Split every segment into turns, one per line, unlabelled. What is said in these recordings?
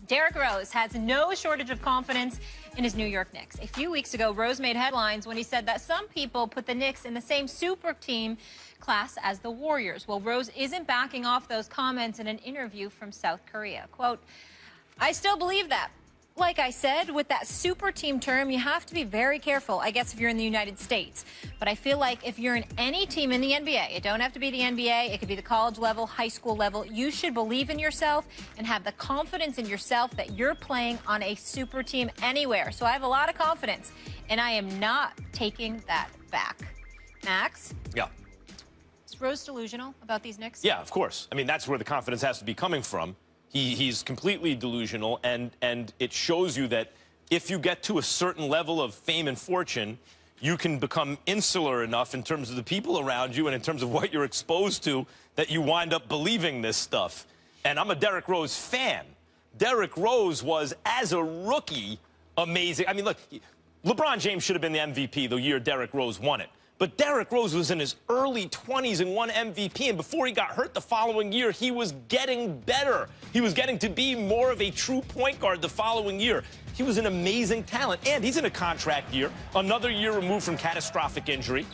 Derrick Rose has no shortage of confidence in his New York Knicks. A few weeks ago, Rose made headlines when he said that some people put the Knicks in the same super team class as the Warriors. Well, Rose isn't backing off those comments in an interview from South Korea. Quote, "I still believe that. Like I said, with that super team term, you have to be very careful, I guess, if you're in the United States. But I feel like if you're in any team in the NBA, it don't have to be the NBA, it could be the college level, high school level, you should believe in yourself and have the confidence in yourself that you're playing on a super team anywhere. So I have a lot of confidence, and I am not taking that back." Max?
Yeah.
Is Rose delusional about these Knicks?
Yeah, of course. I mean, that's where the confidence has to be coming from. He's completely delusional, and it shows you that if you get to a certain level of fame and fortune, you can become insular enough in terms of the people around you and in terms of what you're exposed to that you wind up believing this stuff. And I'm a Derrick Rose fan. Derrick Rose was, as a rookie, amazing. I mean, look, LeBron James should have been the MVP the year Derrick Rose won it. But Derrick Rose was in his early 20s and won MVP, and before he got hurt the following year, he was getting better. He was getting to be more of a true point guard the following year. He was an amazing talent, and he's in a contract year, another year removed from catastrophic injury.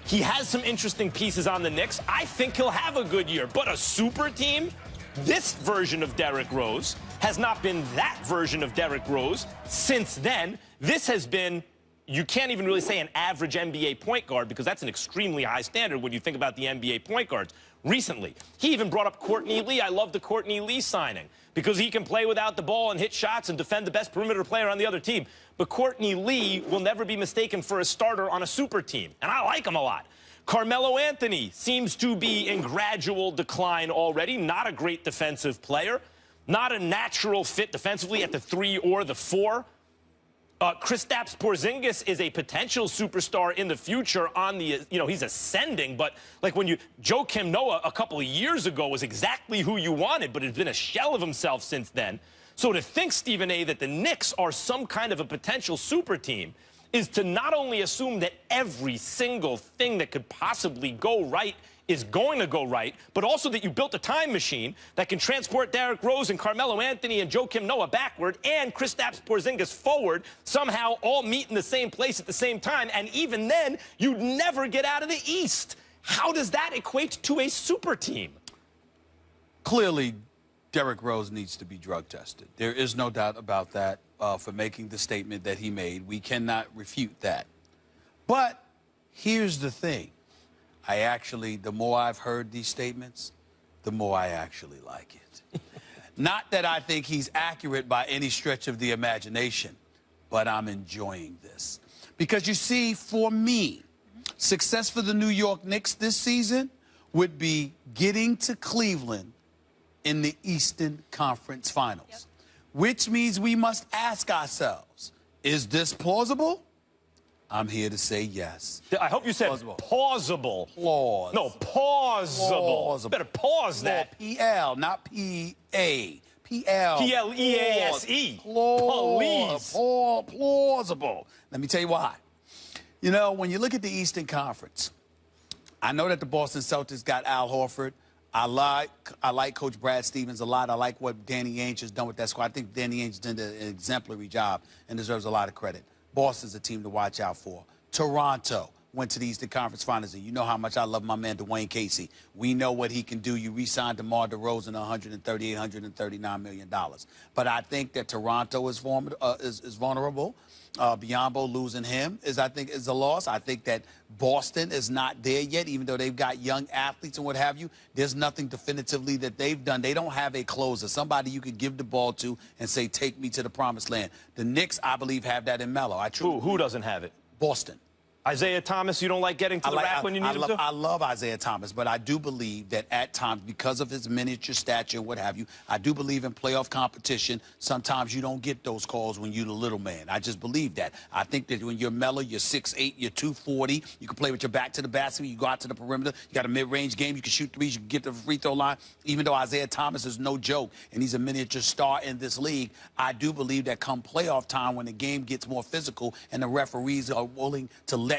He has some interesting pieces on the Knicks. I think he'll have a good year, but a super team? This version of Derrick Rose has not been that version of Derrick Rose since then. This has been, you can't even really say an average NBA point guard because that's an extremely high standard when you think about the NBA point guards recently. He even brought up Courtney Lee. I love the Courtney Lee signing because he can play without the ball and hit shots and defend the best perimeter player on the other team. But Courtney Lee will never be mistaken for a starter on a super team, and I like him a lot. Carmelo Anthony seems to be in gradual decline already. Not a great defensive player. Not a natural fit defensively at the 3 or the 4. Kristaps Porzingis is a potential superstar in the future on the, he's ascending, but like when Joakim Noah a couple of years ago was exactly who you wanted, but has been a shell of himself since then. So to think, Stephen A., that the Knicks are some kind of a potential super team is to not only assume that every single thing that could possibly go right is going to go right, but also that you built a time machine that can transport Derrick Rose and Carmelo Anthony and Joakim Noah backward and Kristaps Porzingis forward, somehow all meet in the same place at the same time, and even then, you'd never get out of the East. How does that equate to a super team?
Clearly, Derrick Rose needs to be drug tested. There is no doubt about that for making the statement that he made. We cannot refute that. But here's the thing. The more I've heard these statements, the more I actually like it. Not that I think he's accurate by any stretch of the imagination, but I'm enjoying this. Because you see, for me, success for the New York Knicks this season would be getting to Cleveland in the Eastern Conference Finals, which means we must ask ourselves, is this plausible? I'm here to say yes.
I hope you said plausible. No, plausible. Better pause that.
P-L, not P-A. P-L.
P-L-E-A-S-E.
Plausible. Let me tell you why. You know, when you look at the Eastern Conference, I know that the Boston Celtics got Al Horford. I like Coach Brad Stevens a lot. I like what Danny Ainge has done with that squad. I think Danny Ainge did an exemplary job and deserves a lot of credit. Boston's a team to watch out for. Toronto went to the Eastern Conference Finals, and you know how much I love my man Dwayne Casey. We know what he can do. You re-signed DeMar DeRozan $138, $139 million. But I think that Toronto is vulnerable. Biyombo losing him is a loss. I think that Boston is not there yet, even though they've got young athletes and what have you. There's nothing definitively that they've done. They don't have a closer, somebody you could give the ball to and say, take me to the promised land. The Knicks, I believe, have that in Melo.
Who doesn't have it?
Boston.
Isaiah Thomas, you don't like getting to the rack when you need him to?
I love Isaiah Thomas, but I do believe that at times, because of his miniature stature and what have you, I do believe in playoff competition. Sometimes you don't get those calls when you're the little man. I just believe that. I think that when you're Melo, you're 6'8", you're 240, you can play with your back to the basket, you go out to the perimeter, you got a mid-range game, you can shoot threes, you can get to the free throw line. Even though Isaiah Thomas is no joke and he's a miniature star in this league, I do believe that come playoff time when the game gets more physical and the referees are willing to let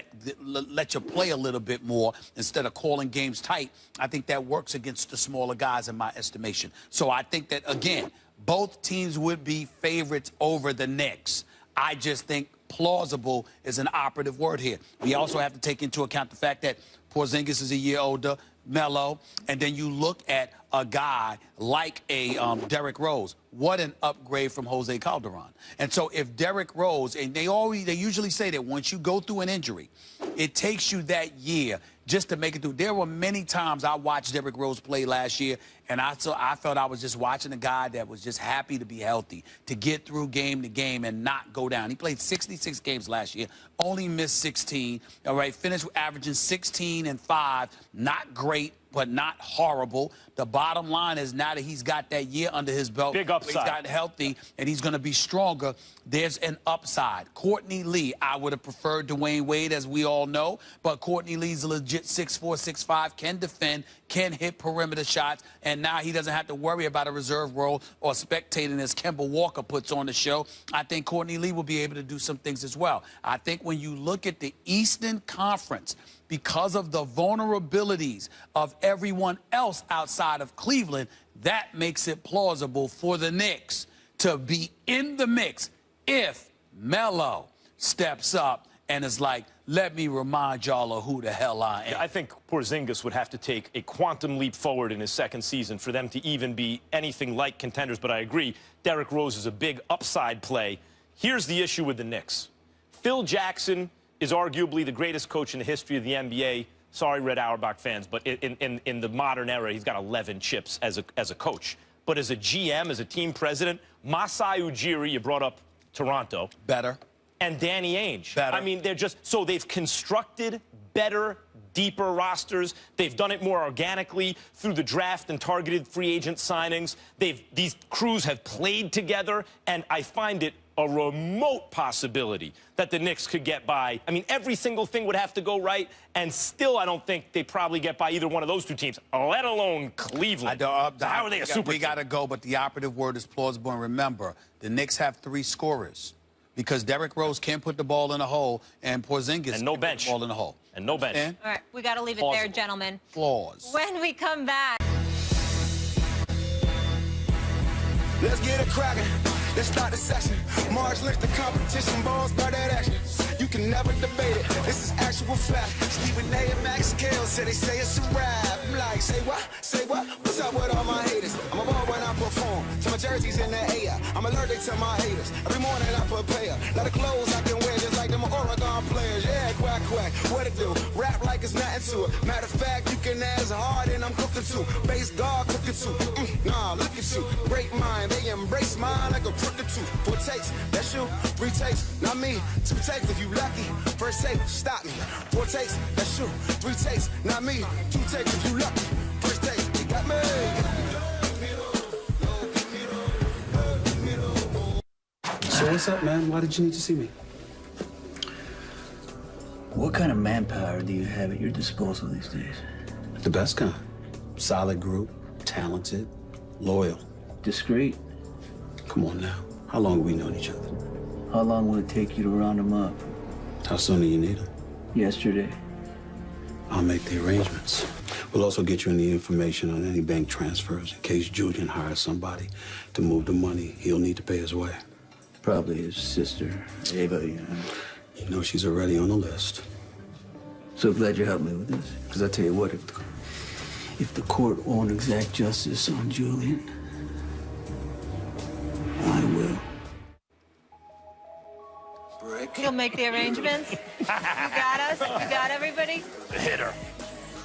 you play a little bit more instead of calling games tight, I think that works against the smaller guys in my estimation. So I think that, again, both teams would be favorites over the Knicks. I just think plausible is an operative word here. We also have to take into account the fact that Porzingis is a year older, Melo, and then you look at a guy like a Derrick Rose. What an upgrade from Jose Calderon. And so if Derrick Rose, and they usually say that once you go through an injury, it takes you that year just to make it through. There were many times I watched Derrick Rose play last year, and I felt I was just watching a guy that was just happy to be healthy, to get through game to game and not go down. He played 66 games last year, only missed 16, all right, finished averaging 16 and 5, not great, but not horrible. The bottom line is now that he's got that year under his belt,
big upside.
He's gotten healthy, and he's going to be stronger. There's an upside. Courtney Lee, I would have preferred Dwayne Wade, as we all know, but Courtney Lee's a legit 6'4", 6'5", can defend, can hit perimeter shots, and now he doesn't have to worry about a reserve role or spectating as Kemba Walker puts on the show. I think Courtney Lee will be able to do some things as well. I think when you look at the Eastern Conference, because of the vulnerabilities of everyone else outside of Cleveland, that makes it plausible for the Knicks to be in the mix if Melo steps up and is like, let me remind y'all of who the hell I am.
I think Porzingis would have to take a quantum leap forward in his second season for them to even be anything like contenders, but I agree, Derrick Rose is a big upside play. Here's the issue with the Knicks. Phil Jackson is arguably the greatest coach in the history of the NBA. Sorry, Red Auerbach fans, but in the modern era, he's got 11 chips as a coach. But as a GM, as a team president, Masai Ujiri, you brought up Toronto.
Better.
And Danny Ainge.
Better.
I mean, they're just, so they've constructed better, deeper rosters. They've done it more organically through the draft and targeted free agent signings. These crews have played together, and I find it a remote possibility that the Knicks could get by. I mean, every single thing would have to go right, and still I don't think they probably get by either one of those two teams, let alone Cleveland. So how are they a super
We
team?
got to go, but the operative word is plausible. And remember, the Knicks have 3 scorers because Derrick Rose can't put the ball in a hole, and Porzingis
And no
can't
bench.
put the ball in a hole.
And no bench.
And
All right, we got to leave it there,
Plausible.
gentlemen.
flaws.
When we come back.
Let's get it cracking. Let's start the session. March list the competition, balls start that action. You can never debate it. This is actual fact. Stephen A. and Max Kale said they say it's a rap. I'm like, say what? Say what? What's up with all my haters? I'm a ball when I perform. So my jersey's in the air. I'm allergic to my haters. Every morning I prepare. Lot of clothes I can wear just like them Oregon players. Yeah, quack, quack. What it do? Rap like it's nothing to it. Matter of fact, you can ask hard and I'm cooking too. Base guard cooking too. Nah, look at you. Great mind. They embrace mine like a crooked tooth. 4 takes, that's you. 3 takes, not me. 2 takes if you lucky. First take, stop me. 4 takes, that's you. 3 takes, not me. 2 takes if you lucky. First take, you got me.
So what's up, man? Why did you need to see me?
What kind of manpower do you have at your disposal these days?
The best kind. Solid group, talented, loyal.
Discreet?
Come on now. How long have we known each other?
How long will it take you to round them up?
How soon do you need them?
Yesterday.
I'll make the arrangements. We'll also get you any information on any bank transfers in case Julian hires somebody to move the money he'll need to pay his way.
Probably his sister, Ava, you know.
You know she's already on the list.
So glad you helped me with this. Because I tell you what, if the court won't exact justice on Julian, I will.
You'll make the arrangements. You got us. You got everybody.
The hitter.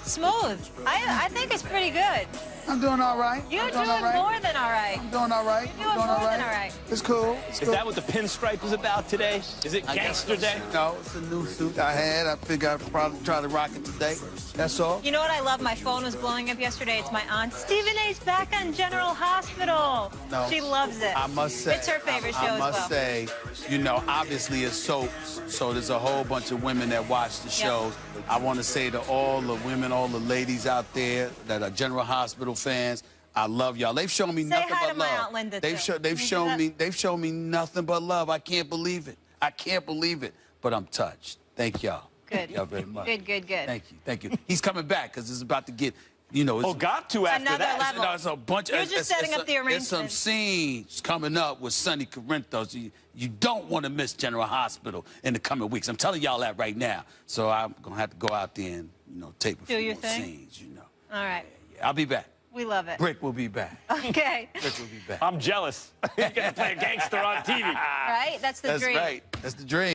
Smooth. I think it's pretty good.
I'm doing all right.
You're
I'm
doing
all right.
more than all right.
I'm doing all right.
You're doing more than all right.
It's cool. It's
Is
cool.
that what the pinstripe is about today? Is it Gangster Day?
No, it's a new suit I had. I figured I'd probably try to rock it today. That's all.
You know what I love? My phone was blowing up yesterday. It's my aunt. Stephen A's back on General Hospital.
No.
She loves it.
I must say.
It's her favorite show
I
as
must
well.
say, you know, obviously it's soaps, so there's a whole bunch of women that watch the shows. I want to say to all the women, all the ladies out there that are General Hospital fans, I love y'all. They've shown me nothing
hi
but
to my
love.
Aunt Linda,
They've
too.
they've
Can you do
shown me nothing but love. I can't believe it. I can't believe it. But I'm touched. Thank y'all.
Good.
Thank y'all very much.
Good, good, good.
Thank you. Thank you. He's coming back because it's about to get You know,
Oh, got to after
Another
that.
level.
no, it's a bunch.
You're just setting up the
There's some
arrangements.
scenes coming up with Sonny Corinthos. You don't want to miss General Hospital in the coming weeks. I'm telling y'all that right now. So I'm gonna have to go out there and tape a few
your
more
thing?
scenes.
All right.
Yeah, I'll be back.
We love it.
Brick will be back.
Okay.
Brick will be back.
I'm jealous. You get to play a gangster on TV.
Right? That's the
That's
dream.
right. That's the dream.